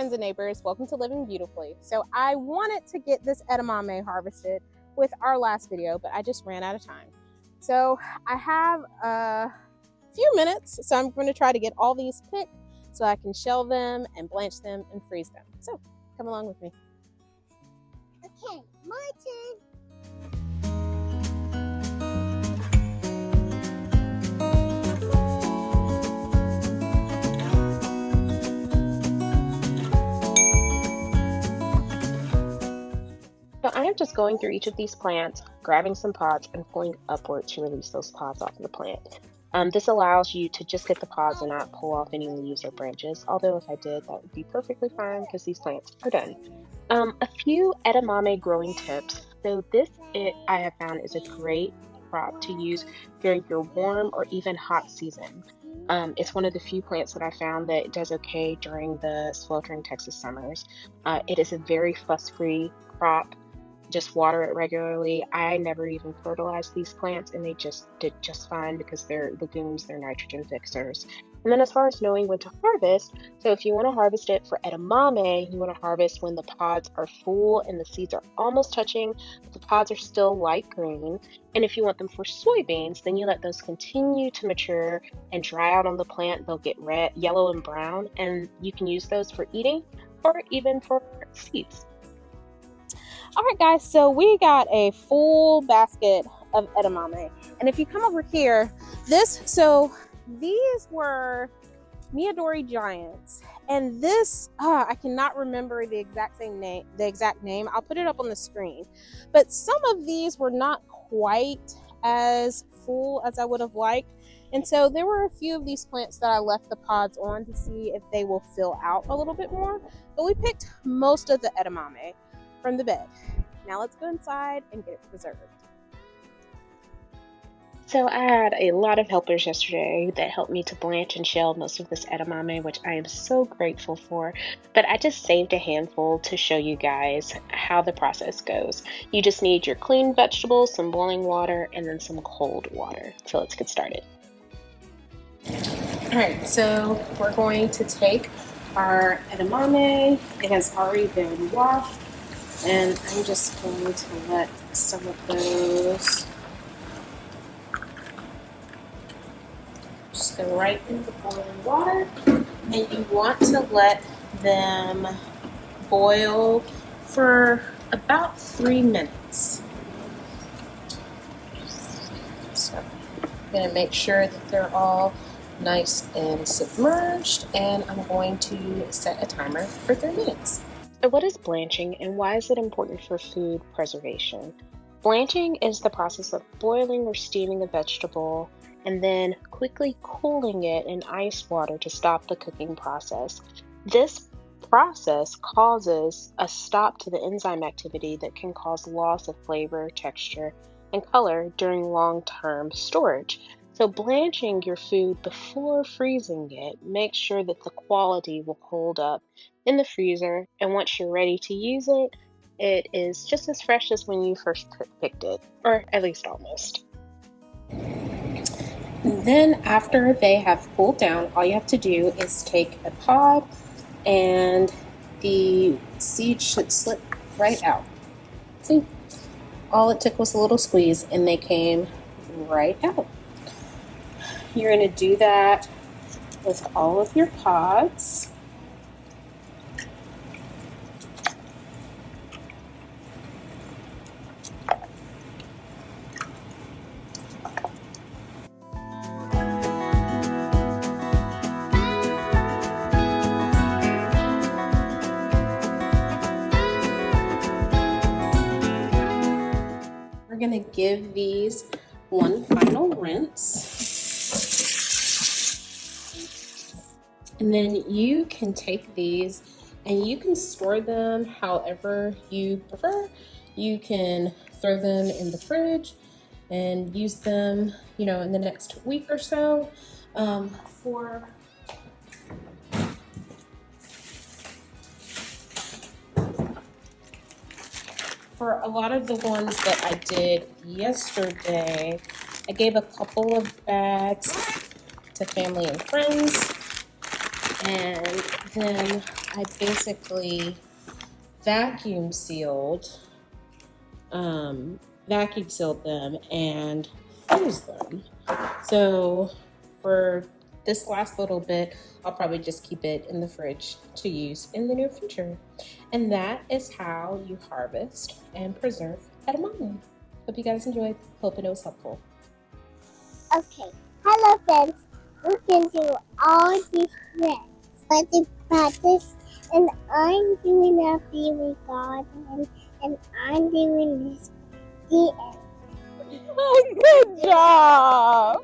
friends and neighbors, welcome to Living Beautifully. So I wanted to get this edamame harvested with our last video, but I just ran out of time. So I have a few minutes, so I'm going to try to get all these picked so I can shell them and blanch them and freeze them. So come along with me. Okay, my turn. So I am just going through each of these plants, grabbing some pods and pulling upward to release those pods off of the plant. This allows you to just get the pods and not pull off any leaves or branches, although if I did, that would be perfectly fine because these plants are done. A few edamame growing tips. So I have found is a great crop to use during your warm or even hot season. It's one of the few plants that I found that does okay during the sweltering Texas summers. It is a very fuss-free crop. Just water it regularly. I never even fertilized these plants and they just did just fine because they're legumes, they're nitrogen fixers. And then as far as knowing when to harvest, so if you want to harvest it for edamame, you want to harvest when the pods are full and the seeds are almost touching, but the pods are still light green. And if you want them for soybeans, then you let those continue to mature and dry out on the plant. They'll get red, yellow, and brown, and you can use those for eating or even for seeds. All right, guys, so we got a full basket of edamame. And if you come over here, these were Miyadori Giants. And this, I cannot remember the exact name. I'll put it up on the screen. But some of these were not quite as full as I would have liked. And so there were a few of these plants that I left the pods on to see if they will fill out a little bit more. But we picked most of the edamame from the bed. Now let's go inside and get it preserved. So I had a lot of helpers yesterday that helped me to blanch and shell most of this edamame, which I am so grateful for. But I just saved a handful to show you guys how the process goes. You just need your clean vegetables, some boiling water, and then some cold water. So let's get started. All right, so we're going to take our edamame. It has already been washed. And I'm just going to let some of those just go right into boiling water. And you want to let them boil for about 3 minutes. So I'm going to make sure that they're all nice and submerged. And I'm going to set a timer for 3 minutes. So what is blanching and why is it important for food preservation? Blanching is the process of boiling or steaming a vegetable and then quickly cooling it in ice water to stop the cooking process. This process causes a stop to the enzyme activity that can cause loss of flavor, texture, and color during long-term storage. So blanching your food before freezing it makes sure that the quality will hold up in the freezer, and once you're ready to use it, it is just as fresh as when you first picked it, or at least almost. And then after they have cooled down, all you have to do is take a pod and the seed should slip right out. See? All it took was a little squeeze and they came right out. You're going to do that with all of your pods. We're going to give these one final rinse. And then you can take these and you can store them however you prefer. You can throw them in the fridge and use them, in the next week or so. For a lot of the ones that I did yesterday, I gave a couple of bags to family and friends. And then I basically vacuum sealed them and froze them. So for this last little bit, I'll probably just keep it in the fridge to use in the near future. And that is how you harvest and preserve edamame. Hope you guys enjoyed. Hope it was helpful. Okay. Hello, friends. We can do all these things. But the practice, and I'm doing a baby garden, and I'm doing this. The end. Good job.